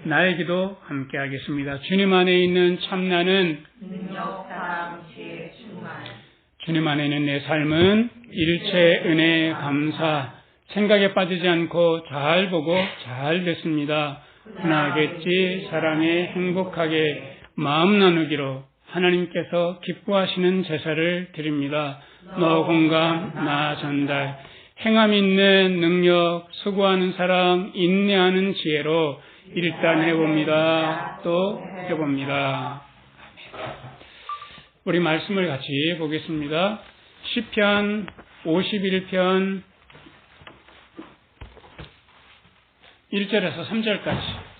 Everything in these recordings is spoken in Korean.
나의 기도 함께 하겠습니다. 주님 안에 있는 참나는 능력, 사랑, 지혜, 충만. 주님 안에 있는 내 삶은 일체 은혜, 감사, 생각에 빠지지 않고 잘 보고 잘 됐습니다. 흔하겠지, 사랑에 행복하게 마음 나누기로 하나님께서 기뻐하시는 제사를 드립니다. 너 공감, 나 전달, 행함 있는 능력, 수고하는 사랑, 인내하는 지혜로 일단 해봅니다. 또 해봅니다. 우리 말씀을 같이 보겠습니다. 시편 51편 1절에서 3절까지.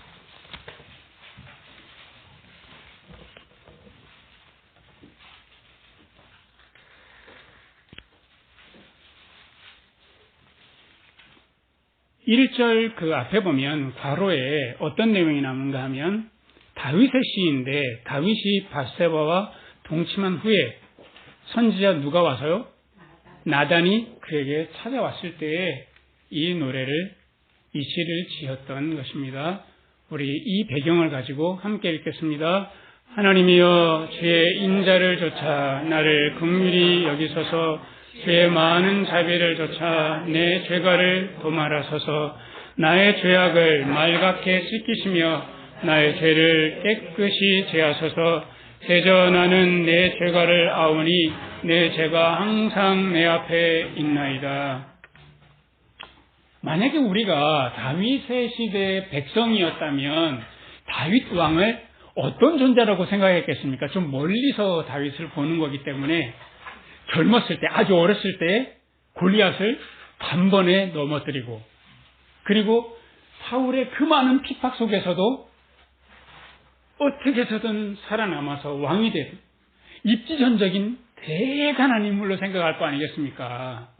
(1절) 그 앞에 보면 괄호에 어떤 내용이 나오는가 하면 다윗의 시인데 다윗이 밧세바와 동침한 후에 선지자 누가 와서요? 나단이 그에게 찾아왔을 때에 이 노래를 이 시를 지었던 것입니다. 우리 이 배경을 가지고 함께 읽겠습니다. 하나님이여 주의 인자를 좇아 나를 긍휼히 여기소서. 주의 많은 자비를 좇아 내 죄가를 도말하소서. 나의 죄악을 말갛게 씻기시며 나의 죄를 깨끗이 제하소서. 대저 나는 내 죄가를 아오니 내 죄가 항상 내 앞에 있나이다. 만약에 우리가 다윗의 시대의 백성이었다면 다윗 왕을 어떤 존재라고 생각했겠습니까? 좀 멀리서 다윗을 보는 거기 때문에 젊었을 때, 아주 어렸을 때 골리앗을 단번에 넘어뜨리고, 그리고 사울의 그 많은 핍박 속에서도 어떻게 해서든 살아남아서 왕이 된 입지전적인 대단한 인물로 생각할 거 아니겠습니까?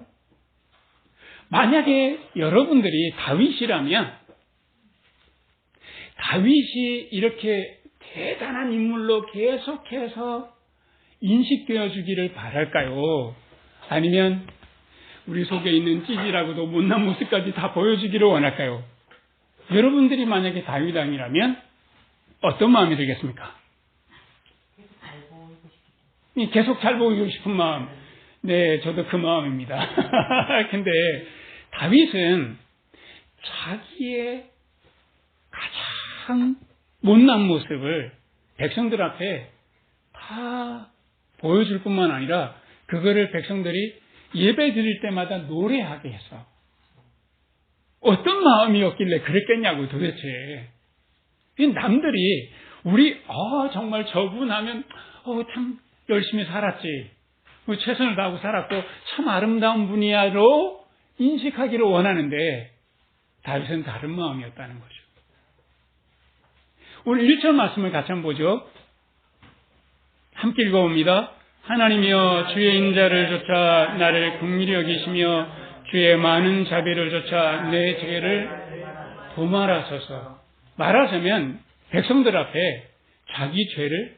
만약에 여러분들이 다윗이라면 다윗이 이렇게 대단한 인물로 계속해서 인식되어 주기를 바랄까요? 아니면 우리 속에 있는 찌질하고도 못난 모습까지 다 보여주기를 원할까요? 여러분들이 만약에 다윗 왕이라면 어떤 마음이 들겠습니까? 계속 잘 보이고 싶은 마음. 네, 저도 그 마음입니다. 근데 다윗은 자기의 가장 못난 모습을 백성들 앞에 다 보여줄 뿐만 아니라 그거를 백성들이 예배 드릴 때마다 노래하게 했어. 어떤 마음이었길래 그랬겠냐고 도대체. 남들이 우리 정말 저분 하면 참 열심히 살았지, 최선을 다하고 살았고 참 아름다운 분이야로 인식하기를 원하는데 다윗은 다른 마음이었다는 거죠. 오늘 1절 말씀을 같이 한번 보죠. 함께 읽어봅니다. 하나님이여 주의 인자를 좇아 나를 긍휼히 여기시며 주의 많은 자비를 좇아 내 죄를 도말하소서. 말하자면 백성들 앞에 자기 죄를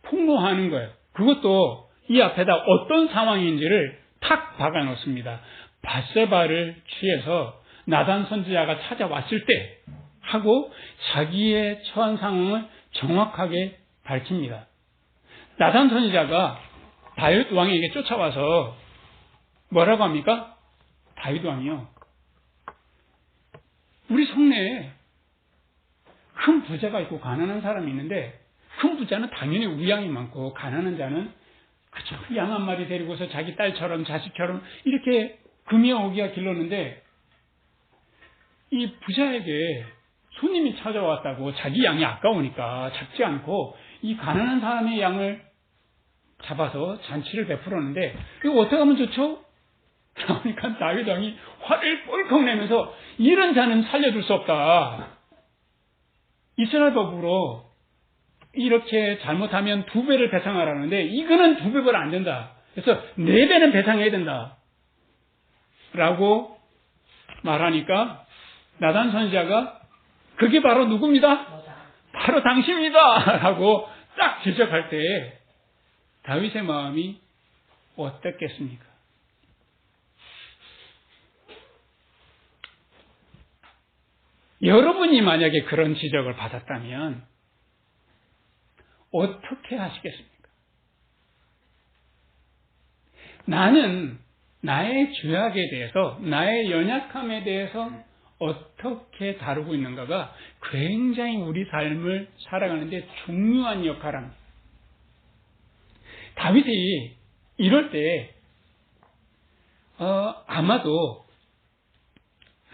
폭로하는 거예요. 그것도 이 앞에다 어떤 상황인지를 탁 박아 놓습니다. 밧세바를 취해서 나단 선지자가 찾아왔을 때 하고 자기의 처한 상황을 정확하게 밝힙니다. 나단 선지자가 다윗 왕에게 쫓아와서 뭐라고 합니까? 다윗 왕이요, 우리 성내에 큰 부자가 있고 가난한 사람이 있는데 큰 부자는 당연히 우양이 많고 가난한 자는 그저 양 한 마리 데리고서 자기 딸처럼 자식처럼 이렇게 금이야 오기가 길렀는데 이 부자에게 손님이 찾아왔다고 자기 양이 아까우니까 잡지 않고 이 가난한 사람의 양을 잡아서 잔치를 베풀었는데 이거 어떻게 하면 좋죠? 그러니까 다윗 왕이 화를 뻘컥 내면서 이런 자는 살려줄 수 없다. 이스라엘 법으로 이렇게 잘못하면 2배를 배상하라는데 이거는 2배가 안 된다. 그래서 4배는 배상해야 된다. 라고 말하니까 나단 선지자가 그게 바로 누굽니다? 바로 당신입니다. 라고 딱 지적할 때 다윗의 마음이 어떻겠습니까? 여러분이 만약에 그런 지적을 받았다면 어떻게 하시겠습니까? 나는 나의 죄악에 대해서, 나의 연약함에 대해서 어떻게 다루고 있는가가 굉장히 우리 삶을 살아가는데 중요한 역할을 합니다. 다윗이 이럴 때 아마도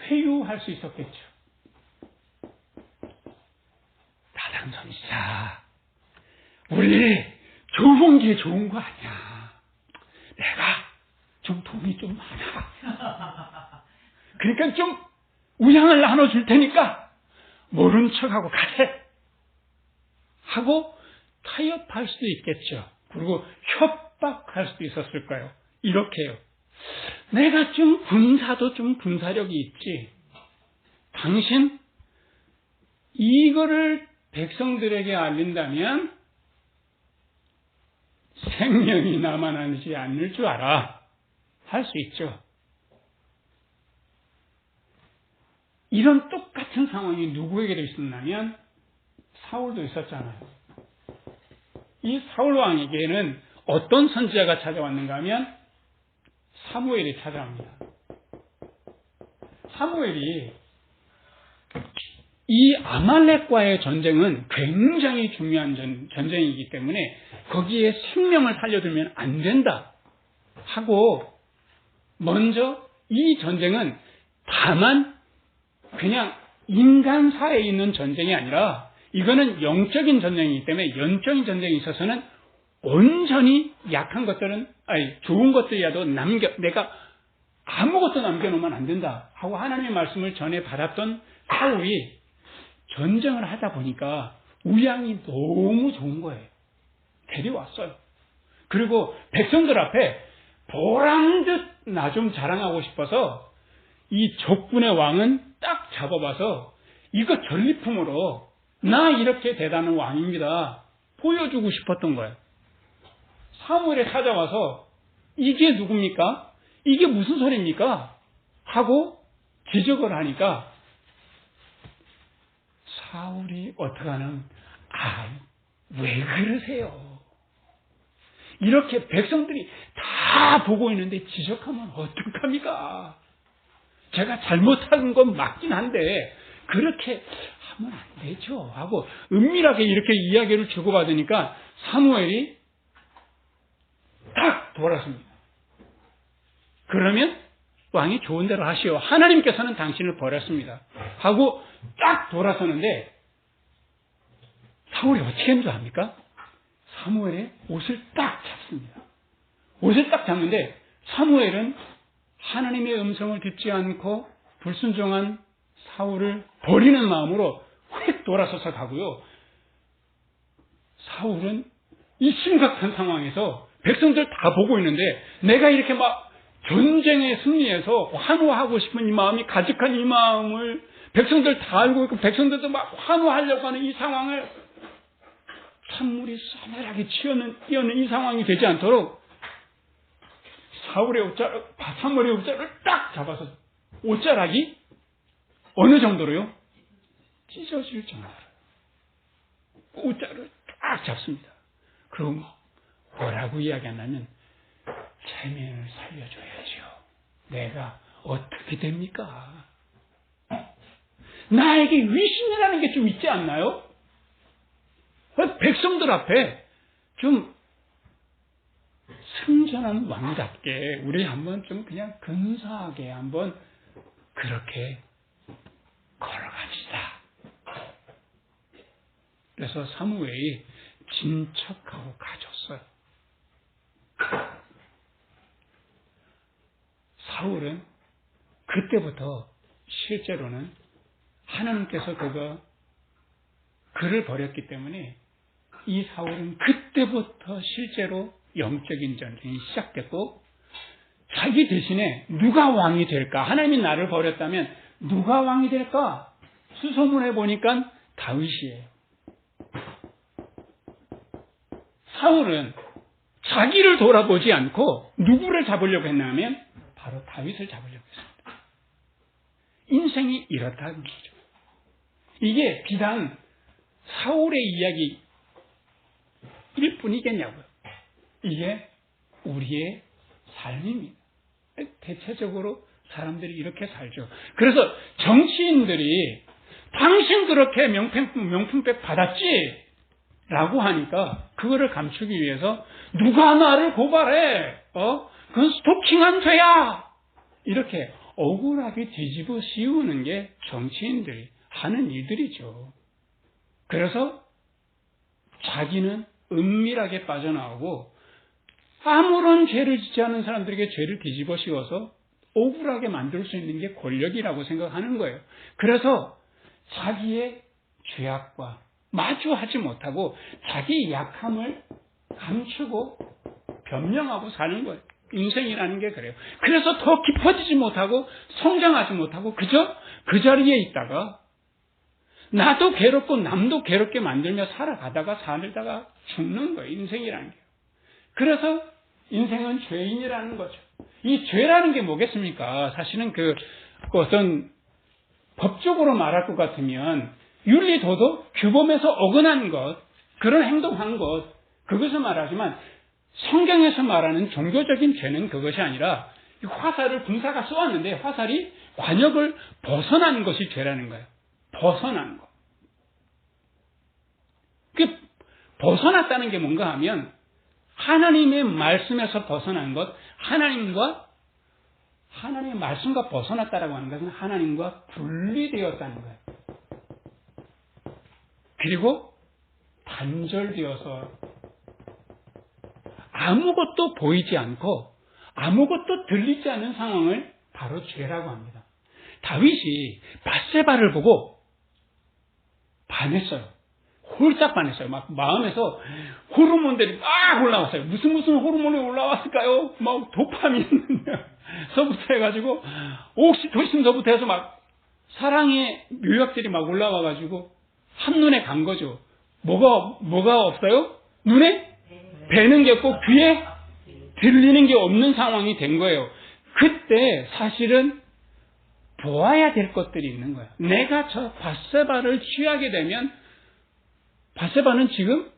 회유할 수 있었겠죠. 다단 선지자, 원래 좋은 게 좋은 거 아니야. 내가 좀 돈이 좀 많아. 그러니까 좀 우양을 나눠줄 테니까 모른 척하고 가세. 하고 타협할 수도 있겠죠. 그리고 협박할 수도 있었을 거예요. 이렇게요. 내가 좀 군사도 좀 군사력이 있지. 당신 이거를 백성들에게 알린다면 생명이 남아나지 않을 줄 알아. 할 수 있죠. 이런 똑같은 상황이 누구에게도 있었냐면 사울도 있었잖아요. 이 사울 왕에게는 어떤 선지자가 찾아왔는가 하면 사무엘이 찾아옵니다. 사무엘이 이 아말렉과의 전쟁은 굉장히 중요한 전쟁이기 때문에 거기에 생명을 살려두면 안 된다 하고 먼저 이 전쟁은 다만 그냥 인간사에 있는 전쟁이 아니라 이거는 영적인 전쟁이기 때문에 영적인 전쟁에 있어서는 온전히 약한 것들은 좋은 것들이라도 내가 아무것도 남겨놓으면 안 된다 하고 하나님의 말씀을 전해 받았던 사울이 전쟁을 하다 보니까 우양이 너무 좋은 거예요. 데려왔어요. 그리고 백성들 앞에 보란듯 나 좀 자랑하고 싶어서 이 적군의 왕은 딱 잡아봐서 이거 전리품으로 나 이렇게 대단한 왕입니다. 보여주고 싶었던 거예요. 사무엘에 찾아와서 이게 누굽니까? 이게 무슨 소리입니까? 하고 지적을 하니까 사울이 어떡하는 왜 그러세요? 이렇게 백성들이 다 보고 있는데 지적하면 어떡합니까? 제가 잘못한 건 맞긴 한데 그렇게 하면 안 되죠 하고 은밀하게 이렇게 이야기를 주고받으니까 사무엘이 딱 돌아섭니다. 그러면 왕이 좋은 대로 하시오. 하나님께서는 당신을 버렸습니다. 하고 딱 돌아서는데 사울이 어떻게 했는 줄 압니까? 사무엘의 옷을 딱 잡습니다. 옷을 딱 잡는데 사무엘은 하나님의 음성을 듣지 않고 불순종한 사울을 버리는 마음으로 휙 돌아서서 가고요. 사울은 이 심각한 상황에서 백성들 다 보고 있는데 내가 이렇게 막 전쟁에 승리해서 환호하고 싶은 이 마음이 가득한 이 마음을 백성들 다 알고 있고 백성들도 막 환호하려고 하는 이 상황을 찬물이 싸늘하게 뛰어는 이 상황이 되지 않도록 사무엘의 옷자락을 딱 잡아서 옷자락이 어느 정도로요? 찢어질 정도로 옷자락을 딱 잡습니다. 그럼 뭐라고 이야기하냐면 체면을 살려줘야죠. 내가 어떻게 됩니까? 나에게 위신이라는 게 좀 있지 않나요? 백성들 앞에 좀 승전한 왕답게 우리 한번 좀 그냥 근사하게 한번 그렇게 걸어갑시다. 그래서 사무엘이 진척하고 가졌어요. 사울은 그때부터 실제로는 하나님께서 그를 버렸기 때문에 이 사울은 그때부터 실제로 영적인 전쟁이 시작됐고 자기 대신에 누가 왕이 될까? 하나님이 나를 버렸다면 누가 왕이 될까? 수소문해 보니까 다윗이에요. 사울은 자기를 돌아보지 않고 누구를 잡으려고 했냐면 바로 다윗을 잡으려고 했습니다. 인생이 이렇다는 거죠. 이게 비단 사울의 이야기일 뿐이겠냐고요. 이게 우리의 삶입니다. 대체적으로 사람들이 이렇게 살죠. 그래서 정치인들이 당신 그렇게 명품백 받았지? 라고 하니까 그거를 감추기 위해서 누가 나를 고발해? 그건 스토킹한 죄야! 이렇게 억울하게 뒤집어 씌우는 게 정치인들이 하는 일들이죠. 그래서 자기는 은밀하게 빠져나오고 아무런 죄를 짓지 않은 사람들에게 죄를 뒤집어 씌워서 억울하게 만들 수 있는 게 권력이라고 생각하는 거예요. 그래서 자기의 죄악과 마주하지 못하고 자기의 약함을 감추고 변명하고 사는 거예요. 인생이라는 게 그래요. 그래서 더 깊어지지 못하고 성장하지 못하고 그저 그 자리에 있다가 나도 괴롭고 남도 괴롭게 만들며 살다가 죽는 거예요. 인생이라는 게. 그래서 인생은 죄인이라는 거죠. 이 죄라는 게 뭐겠습니까? 사실은 어떤 법적으로 말할 것 같으면 윤리, 도덕, 규범에서 어긋난 것, 그런 행동한 것, 그것을 말하지만 성경에서 말하는 종교적인 죄는 그것이 아니라 화살을 군사가 쏘았는데 화살이 관역을 벗어나는 것이 죄라는 거예요. 벗어나는 것. 벗어났다는 게 뭔가 하면 하나님의 말씀에서 벗어난 것, 하나님의 말씀과 벗어났다라고 하는 것은 하나님과 분리되었다는 거예요. 그리고 단절되어서 아무것도 보이지 않고 아무것도 들리지 않는 상황을 바로 죄라고 합니다. 다윗이 밧세바를 보고 반했어요. 홀짝 반했어요. 막 마음에서 호르몬들이 막 올라왔어요. 무슨 호르몬이 올라왔을까요? 막 도파민서부터 해가지고 옥시토신서부터 해서 막 사랑의 묘약들이 막 올라와가지고 한눈에 간 거죠. 뭐가 없어요? 눈에 뵈는 게 없고 귀에 들리는 게 없는 상황이 된 거예요. 그때 사실은 보아야 될 것들이 있는 거예요. 내가 저 밧세바를 취하게 되면 밧세바는 지금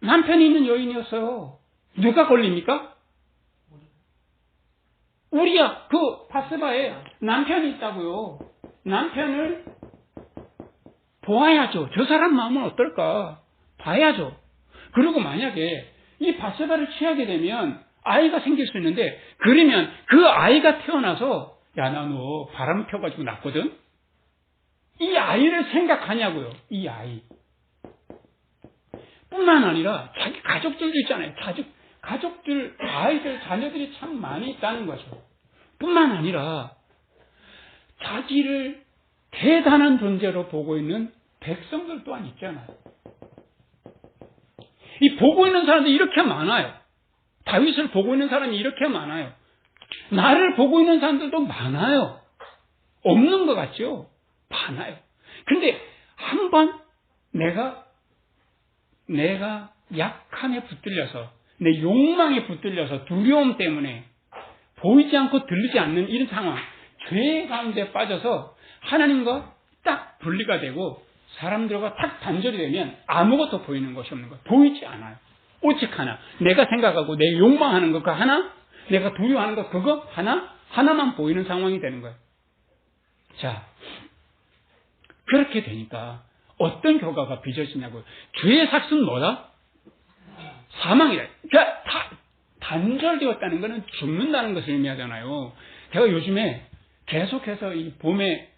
남편이 있는 여인이었어요. 누가 걸립니까? 우리야. 그 밧세바에 남편이 있다고요. 남편을 보아야죠. 저 사람 마음은 어떨까? 봐야죠. 그리고 만약에 이 밧세바를 취하게 되면 아이가 생길 수 있는데 그러면 그 아이가 태어나서 야, 나 너 바람 펴가지고 낳거든? 이 아이를 생각하냐고요. 이 아이. 뿐만 아니라 자기 가족들도 있잖아요. 가족들, 아이들, 자녀들이 참 많이 있다는 거죠. 뿐만 아니라 자기를 대단한 존재로 보고 있는 백성들 또한 있잖아요. 이 보고 있는 사람들이 이렇게 많아요. 다윗을 보고 있는 사람이 이렇게 많아요. 나를 보고 있는 사람들도 많아요. 없는 것 같죠? 많아요. 근데 한번 내가 약함에 붙들려서 내 욕망에 붙들려서 두려움 때문에 보이지 않고 들리지 않는 이런 상황, 죄 가운데 빠져서 하나님과 딱 분리가 되고 사람들과 딱 단절이 되면 아무것도 보이는 것이 없는 거예요. 보이지 않아요. 오직 하나. 내가 생각하고 내 욕망하는 것 그 하나, 내가 두려워하는 것 그거 하나만 보이는 상황이 되는 거예요. 자, 그렇게 되니까 어떤 결과가 빚어지냐고요. 죄의 삭은 뭐다? 사망이다. 그러니까 단절되었다는 것은 죽는다는 것을 의미하잖아요. 제가 요즘에 계속해서 이 봄에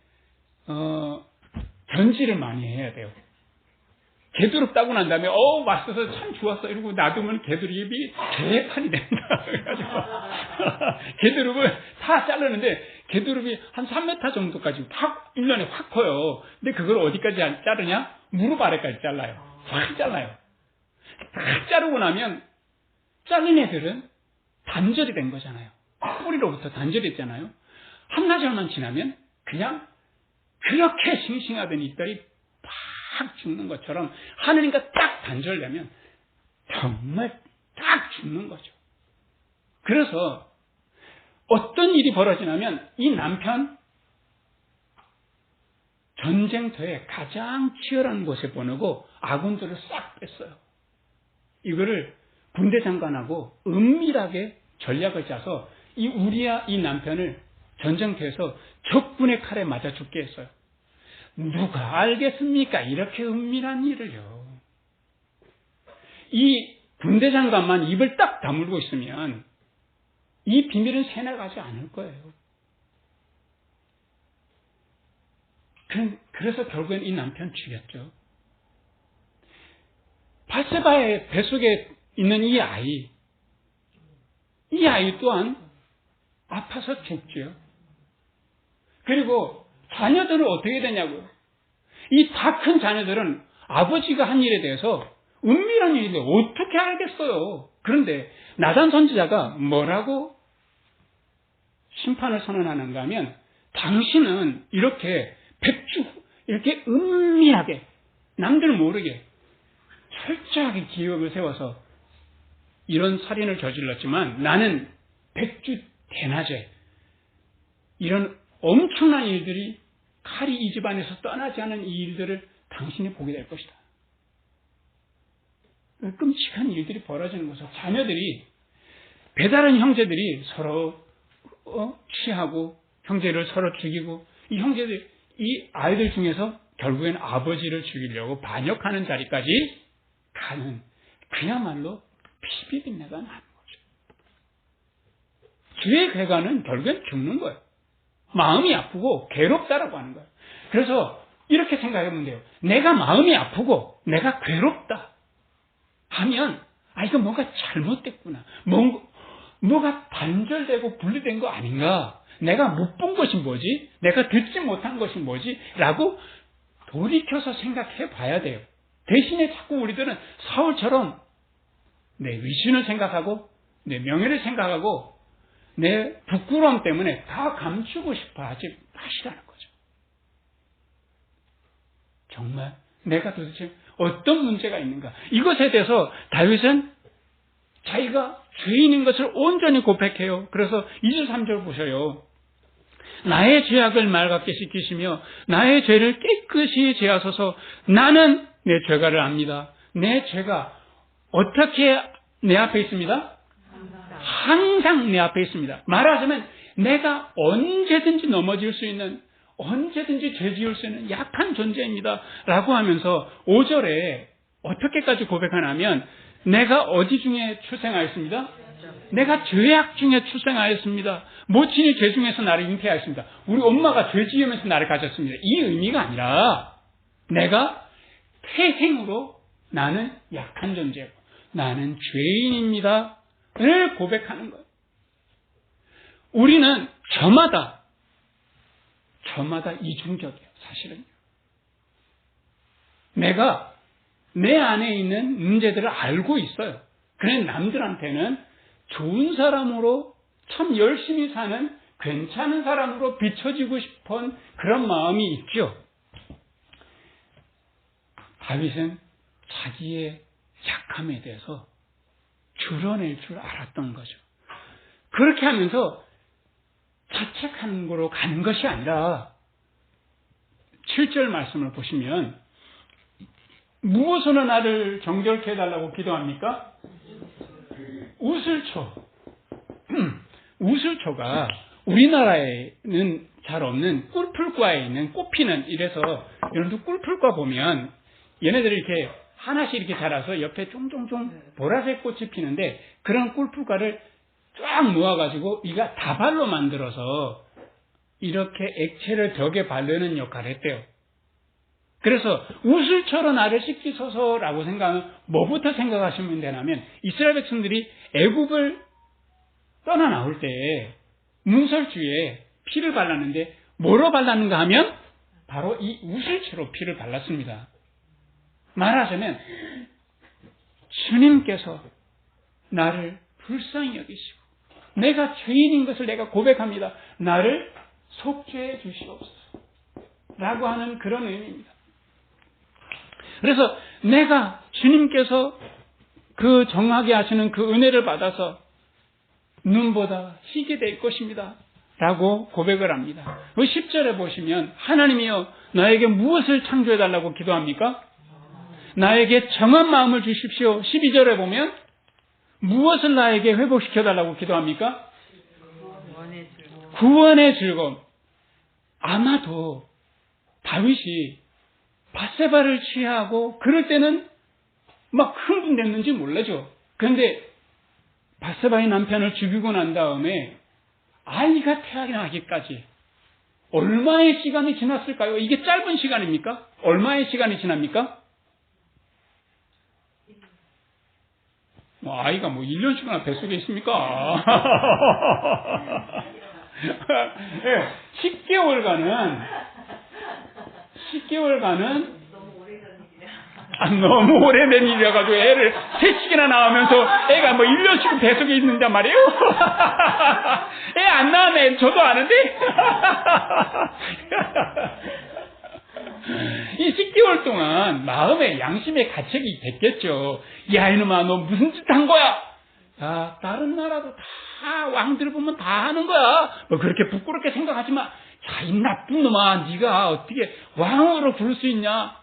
견지를 많이 해야 돼요. 개두릅 따고 난 다음에 맛있어서 참 좋았어 이러고 놔두면 개두릅이 개판이 됩니다. 그래가지고 개두릅을 다 자르는데 개두릅이 한 3m 정도까지 1년에 확 커요. 근데 그걸 어디까지 자르냐? 무릎 아래까지 잘라요. 확 잘라요. 딱 자르고 나면 잘린 애들은 단절이 된 거잖아요. 뿌리로부터 단절이 됐잖아요. 한나절만 지나면 그냥 그렇게 싱싱하던 잎들이 팍 죽는 것처럼 하느님과 딱 단절되면 정말 딱 죽는 거죠. 그래서 어떤 일이 벌어지냐면 이 남편 전쟁터에 가장 치열한 곳에 보내고 아군들을 싹 뺐어요. 이거를 군대 장관하고 은밀하게 전략을 짜서 이 우리야 이 남편을 전쟁터에서 적군의 칼에 맞아 죽게 했어요. 누가 알겠습니까? 이렇게 은밀한 일을요. 이 군대 장관만 입을 딱 다물고 있으면 이 비밀은 새나가지 않을 거예요. 그래서 결국엔 이 남편 죽였죠. 바세바의 뱃속에 있는 이 아이 또한 아파서 죽죠. 그리고 자녀들은 어떻게 되냐고요. 이 다 큰 자녀들은 아버지가 한 일에 대해서 은밀한 일인데 어떻게 알겠어요. 그런데 나단 선지자가 뭐라고 심판을 선언하는가 하면 당신은 이렇게 이렇게 은밀하게 남들 모르게 철저하게 기억을 세워서 이런 살인을 저질렀지만 나는 백주 대낮에 이런 엄청난 일들이 칼이 이 집안에서 떠나지 않은 이 일들을 당신이 보게 될 것이다. 끔찍한 일들이 벌어지는 것은 자녀들이 배다른 형제들이 서로 취하고 형제를 서로 죽이고 이 형제들 이 아이들 중에서 결국엔 아버지를 죽이려고 반역하는 자리까지 가는 그야말로 피비린내가 나는 거죠. 죄의 괴가는 결국엔 죽는 거예요. 마음이 아프고 괴롭다라고 하는 거예요. 그래서 이렇게 생각해보면 돼요. 내가 마음이 아프고 내가 괴롭다 하면 이거 뭔가 잘못됐구나. 뭐가 단절되고 분리된 거 아닌가. 내가 못 본 것이 뭐지? 내가 듣지 못한 것이 뭐지? 라고 돌이켜서 생각해 봐야 돼요. 대신에 자꾸 우리들은 사울처럼 내 위신을 생각하고 내 명예를 생각하고 내 부끄러움 때문에 다 감추고 싶어 하시라는 거죠. 정말 내가 도대체 어떤 문제가 있는가. 이것에 대해서 다윗은 자기가 죄인인 것을 온전히 고백해요. 그래서 2절 3절 보셔요. 나의 죄악을 맑게 씻기시며 나의 죄를 깨끗이 제하소서. 나는 내 죄가를 압니다. 내 죄가 어떻게 내 앞에 있습니다? 항상 내 앞에 있습니다. 말하자면 내가 언제든지 넘어질 수 있는, 언제든지 죄 지을 수 있는 약한 존재입니다. 라고 하면서 5절에 어떻게까지 고백하냐면 내가 어디 중에 출생하였습니다? 내가 죄악 중에 출생하였습니다. 모친이 죄 중에서 나를 잉태하였습니다. 우리 엄마가 죄 지으면서 나를 가졌습니다. 이 의미가 아니라 내가 태생으로 나는 약한 존재고 나는 죄인입니다. 를 고백하는 거예요. 우리는 저마다 이중적이에요. 사실은. 내가 내 안에 있는 문제들을 알고 있어요. 그래 남들한테는 좋은 사람으로 참 열심히 사는 괜찮은 사람으로 비춰지고 싶은 그런 마음이 있죠. 다윗은 자기의 약함에 대해서 드러낼 줄 알았던 거죠. 그렇게 하면서 자책하는 거로 가는 것이 아니라 7절 말씀을 보시면 무엇으로 나를 정결케 해달라고 기도합니까? 우슬초. 우슬초가 우리나라에는 잘 없는 꿀풀과에 있는 꽃피는 이래서 여러분들 꿀풀과 보면 얘네들이 이렇게 하나씩 이렇게 자라서 옆에 쫑쫑쫑 보라색 꽃이 피는데 그런 꿀풀과를 쫙 모아가지고 이가 다발로 만들어서 이렇게 액체를 벽에 바르는 역할을 했대요. 그래서 우슬처럼 나를 씻기소서라고 생각하면 뭐부터 생각하시면 되냐면 이스라엘 백성들이 애굽을 떠나 나올 때 문설주에 피를 발랐는데 뭐로 발랐는가 하면 바로 이 우슬처로 피를 발랐습니다. 말하자면 주님께서 나를 불쌍히 여기시고 내가 죄인인 것을 내가 고백합니다. 나를 속죄해 주시옵소서 라고 하는 그런 의미입니다. 그래서 내가 주님께서 그 정하게 하시는 그 은혜를 받아서 눈보다 희게 될 것입니다 라고 고백을 합니다. 10절에 보시면 하나님이여 나에게 무엇을 창조해달라고 기도합니까? 나에게 정한 마음을 주십시오. 12절에 보면 무엇을 나에게 회복시켜달라고 기도합니까? 구원의 즐거움. 아마도 다윗이 밧세바를 취하고 그럴 때는 막 흥분됐는지 몰라죠. 그런데 밧세바의 남편을 죽이고 난 다음에 아이가 태어나기까지 얼마의 시간이 지났을까요? 이게 짧은 시간입니까? 얼마의 시간이 지납니까? 아이가 1년씩이나 뱃속에 있습니까? 10개월간은 너무 오래된 일이라가지고 애를 3씩이나 낳으면서 애가 1년씩 뱃속에 있는단 말이에요? 애 안 낳으면 저도 아는데? 이 10개월 동안 마음의 양심의 가책이 됐겠죠. 야, 이놈아, 너 무슨 짓 한 거야? 야, 다른 나라도 다 왕들 보면 다 하는 거야. 그렇게 부끄럽게 생각하지 마. 야, 이 나쁜 놈아, 네가 어떻게 왕으로 부를 수 있냐?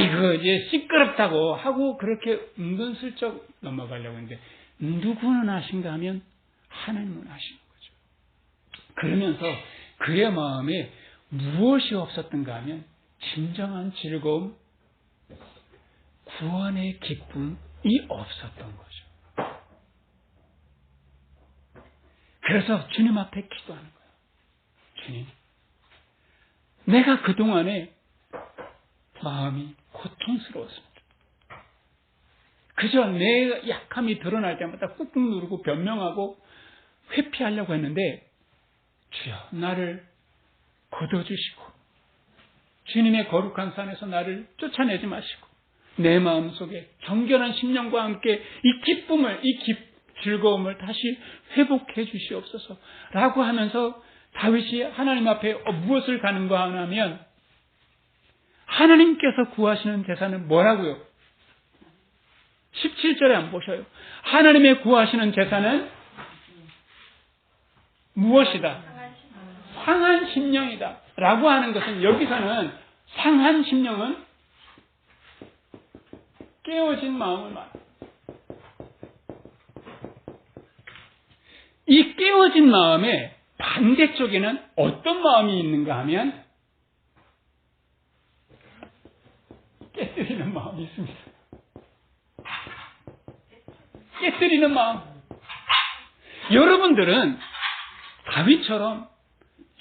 이거 이제 시끄럽다고 하고 그렇게 은근슬쩍 넘어가려고 했는데 누구는 하신가 하면 하나님은 하시는 거죠. 그러면서 그의 마음에 무엇이 없었던가 하면 진정한 즐거움, 구원의 기쁨이 없었던 거죠. 그래서 주님 앞에 기도하는 거예요. 주님, 내가 그동안에 마음이 고통스러웠습니다. 그저 내 약함이 드러날 때마다 꾹꾹 누르고 변명하고 회피하려고 했는데 주여 나를 거둬주시고 주님의 거룩한 산에서 나를 쫓아내지 마시고 내 마음속에 정결한 심령과 함께 이 기쁨을 즐거움을 다시 회복해 주시옵소서 라고 하면서 다윗이 하나님 앞에 무엇을 간구하냐면 하나님께서 구하시는 제사는 뭐라고요? 17절에 한번 보셔요. 하나님의 구하시는 제사는 무엇이다? 상한 심령이다. 라고 하는 것은 여기서는 상한 심령은 깨어진 마음을 말합니다. 이 깨어진 마음의 반대쪽에는 어떤 마음이 있는가 하면 깨뜨리는 마음이 있습니다. 깨뜨리는 마음. 여러분들은 다윗처럼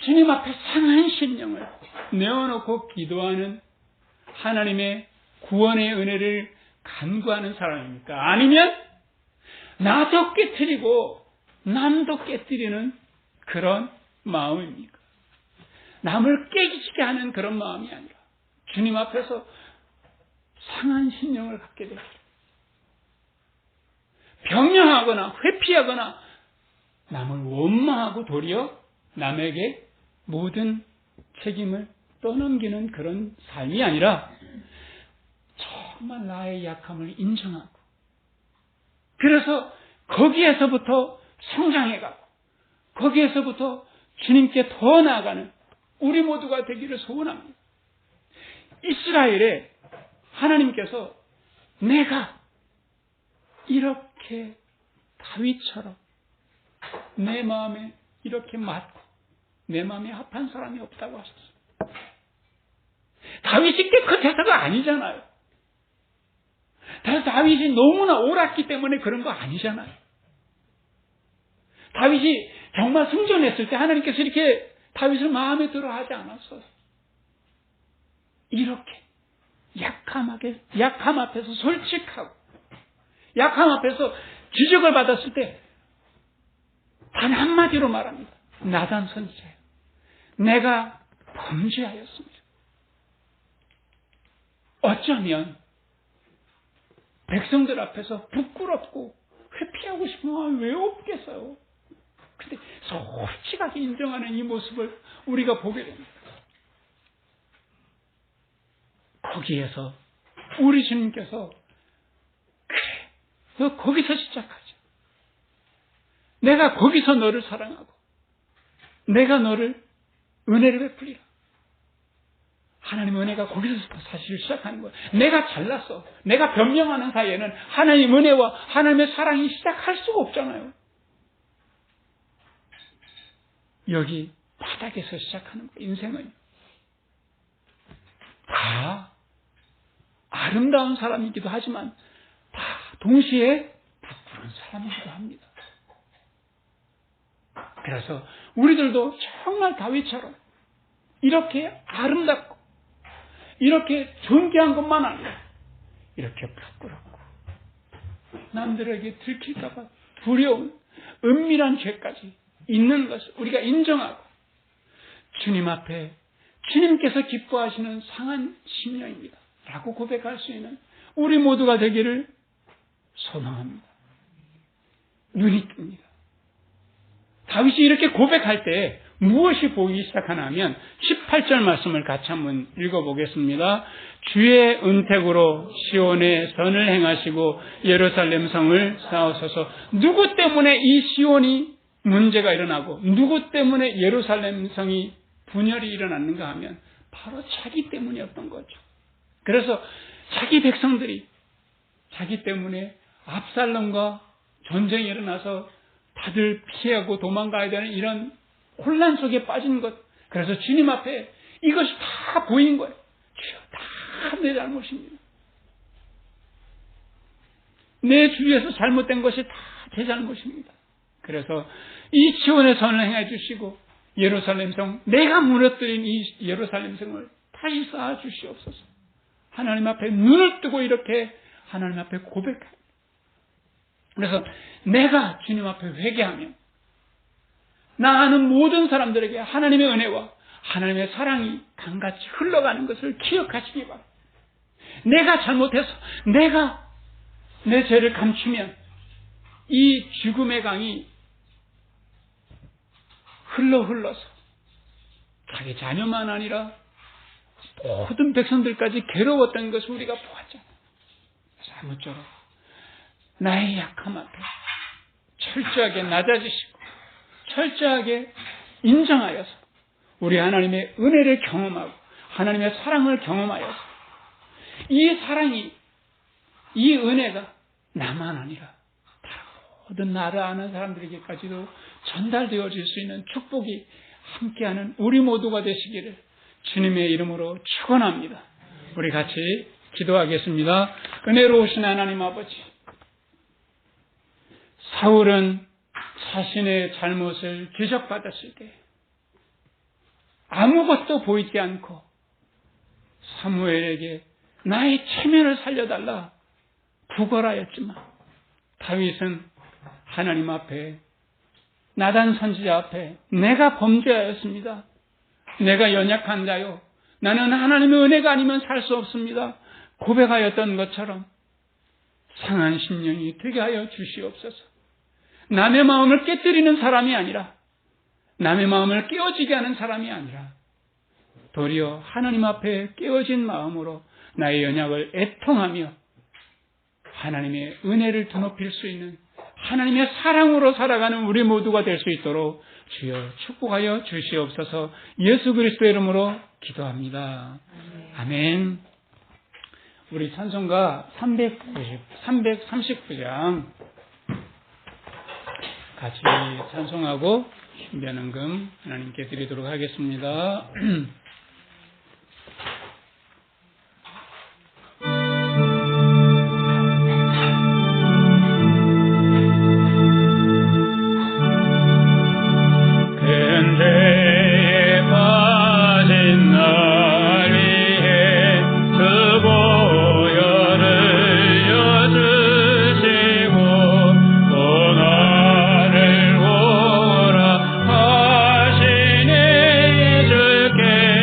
주님 앞에 상한 심령을 내어놓고 기도하는 하나님의 구원의 은혜를 간구하는 사람입니까? 아니면 나도 깨뜨리고 남도 깨뜨리는 그런 마음입니까? 남을 깨지게 하는 그런 마음이 아니라 주님 앞에서 상한 심령을 갖게 되기를 변명하거나 회피하거나 남을 원망하고 도리어 남에게 모든 책임을 떠넘기는 그런 삶이 아니라 정말 나의 약함을 인정하고 그래서 거기에서부터 성장해가고 거기에서부터 주님께 더 나아가는 우리 모두가 되기를 소원합니다. 이스라엘에 하나님께서 내가 이렇게 다윗처럼 내 마음에 이렇게 맞고 내 마음에 합한 사람이 없다고 하셨어요. 다윗이 깨끗해서가 아니잖아요. 다윗이 너무나 옳았기 때문에 그런 거 아니잖아요. 다윗이 정말 승전했을 때 하나님께서 이렇게 다윗을 마음에 들어 하지 않았어요. 이렇게 약함 앞에서 솔직하고 약함 앞에서 지적을 받았을 때 단 한마디로 말합니다. 나단 선지자요. 내가 범죄하였습니다. 어쩌면 백성들 앞에서 부끄럽고 회피하고 싶으면 왜 없겠어요? 근데 솔직하게 인정하는 이 모습을 우리가 보게 됩니다. 거기에서 우리 주님께서 그래, 너 거기서 시작하자. 내가 거기서 너를 사랑하고 내가 너를 은혜를 베풀리라. 하나님의 은혜가 거기서부터 사실 시작하는 거예요. 내가 잘났어. 내가 변명하는 사이에는 하나님의 은혜와 하나님의 사랑이 시작할 수가 없잖아요. 여기 바닥에서 시작하는 거예요. 인생은 다 아름다운 사람이기도 하지만 다 동시에 부끄러운 사람이기도 합니다. 그래서 우리들도 정말 다윗처럼 이렇게 아름답고 이렇게 존귀한 것만 아니라 이렇게 부끄럽고 남들에게 들킬까 봐 두려운 은밀한 죄까지 있는 것을 우리가 인정하고 주님 앞에 주님께서 기뻐하시는 상한 심령입니다 라고 고백할 수 있는 우리 모두가 되기를 소망합니다. 눈이 뜹니다. 다윗이 이렇게 고백할 때 무엇이 보이기 시작하나 하면 18절 말씀을 같이 한번 읽어보겠습니다. 주의 은택으로 시온에 선을 행하시고 예루살렘 성을 쌓으소서. 누구 때문에 이 시온이 문제가 일어나고 누구 때문에 예루살렘 성이 분열이 일어났는가 하면 바로 자기 때문이었던 거죠. 그래서 자기 백성들이 자기 때문에 압살롬과 전쟁이 일어나서 다들 피하고 도망가야 되는 이런 혼란 속에 빠진 것. 그래서 주님 앞에 이것이 다 보인 거예요. 주여, 다 내 잘못입니다. 내 주위에서 잘못된 것이 다 제 잘못입니다. 그래서 이 시온의 선을 행해 주시고 예루살렘 성, 내가 무너뜨린 이 예루살렘 성을 다시 쌓아 주시옵소서. 하나님 앞에 눈을 뜨고 이렇게 하나님 앞에 고백합니다. 그래서 내가 주님 앞에 회개하면 나 아는 모든 사람들에게 하나님의 은혜와 하나님의 사랑이 강같이 흘러가는 것을 기억하시기 바랍니다. 내가 잘못해서 내가 내 죄를 감추면 이 죽음의 강이 흘러서 자기 자녀만 아니라 모든 백성들까지 괴로웠던 것을 우리가 보았잖아요. 그래서 아무쪼록 나의 약함 앞에 철저하게 낮아지시고 철저하게 인정하여서 우리 하나님의 은혜를 경험하고 하나님의 사랑을 경험하여서 이 사랑이 이 은혜가 나만 아니라 모든 나를 아는 사람들에게까지도 전달되어질 수 있는 축복이 함께하는 우리 모두가 되시기를 주님의 이름으로 축원합니다. 우리 같이 기도하겠습니다. 은혜로우신 하나님 아버지, 사울은 자신의 잘못을 지적받았을 때 아무것도 보이지 않고 사무엘에게 나의 체면을 살려달라 구걸하였지만 다윗은 하나님 앞에 나단 선지자 앞에 내가 범죄하였습니다. 내가 연약한 자요. 나는 하나님의 은혜가 아니면 살 수 없습니다. 고백하였던 것처럼 상한 심령이 되게 하여 주시옵소서. 남의 마음을 깨뜨리는 사람이 아니라 남의 마음을 깨어지게 하는 사람이 아니라 도리어 하나님 앞에 깨어진 마음으로 나의 연약을 애통하며 하나님의 은혜를 드높일 수 있는 하나님의 사랑으로 살아가는 우리 모두가 될 수 있도록 주여 축복하여 주시옵소서. 예수 그리스도의 이름으로 기도합니다. 아멘. 우리 찬송가 339장 같이 찬송하고 신비한 금 하나님께 드리도록 하겠습니다. 주께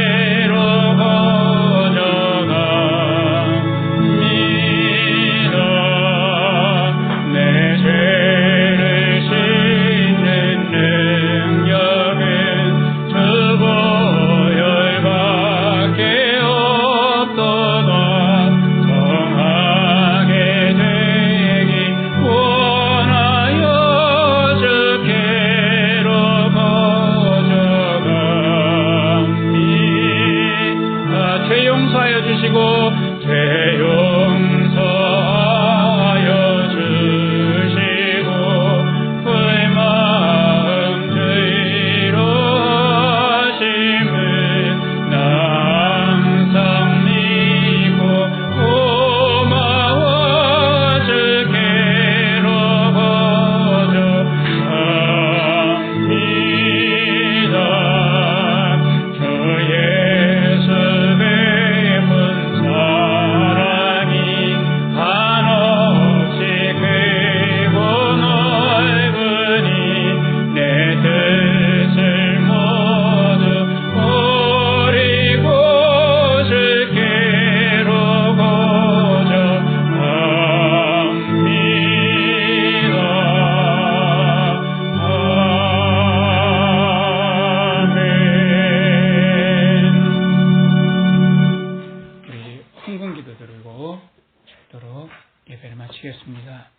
기도 드리고 죽도록 예배를 마치겠습니다.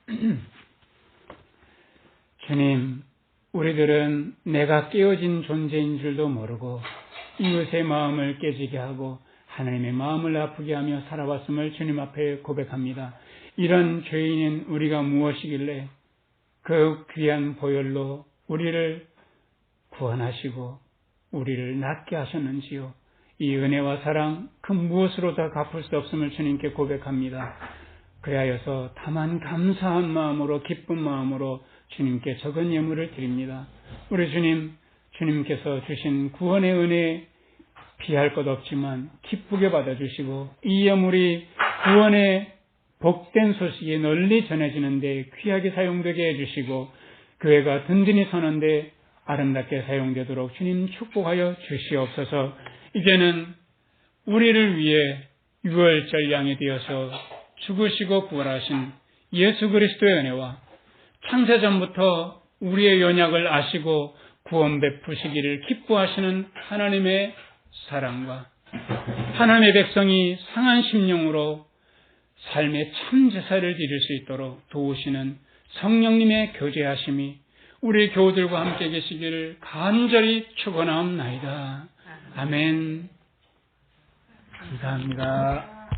주님, 우리들은 내가 깨어진 존재인 줄도 모르고 이웃의 마음을 깨지게 하고 하나님의 마음을 아프게 하며 살아왔음을 주님 앞에 고백합니다. 이런 죄인인 우리가 무엇이길래 그 귀한 보혈로 우리를 구원하시고 우리를 낫게 하셨는지요. 이 은혜와 사랑 그 무엇으로 다 갚을 수 없음을 주님께 고백합니다. 그리하여서 다만 감사한 마음으로 기쁜 마음으로 주님께 적은 예물을 드립니다. 우리 주님, 주님께서 주신 구원의 은혜 비할 것 없지만 기쁘게 받아주시고 이 예물이 구원의 복된 소식이 널리 전해지는데 귀하게 사용되게 해주시고 교회가 든든히 서는데 아름답게 사용되도록 주님 축복하여 주시옵소서. 이제는 우리를 위해 유월절 양이 되어서 죽으시고 부활하신 예수 그리스도의 은혜와 창세전부터 우리의 연약을 아시고 구원 베푸시기를 기뻐하시는 하나님의 사랑과 하나님의 백성이 상한 심령으로 삶의 참 제사를 드릴 수 있도록 도우시는 성령님의 교제하심이 우리 교우들과 함께 계시기를 간절히 축원하옵나이다. 아멘. 감사합니다.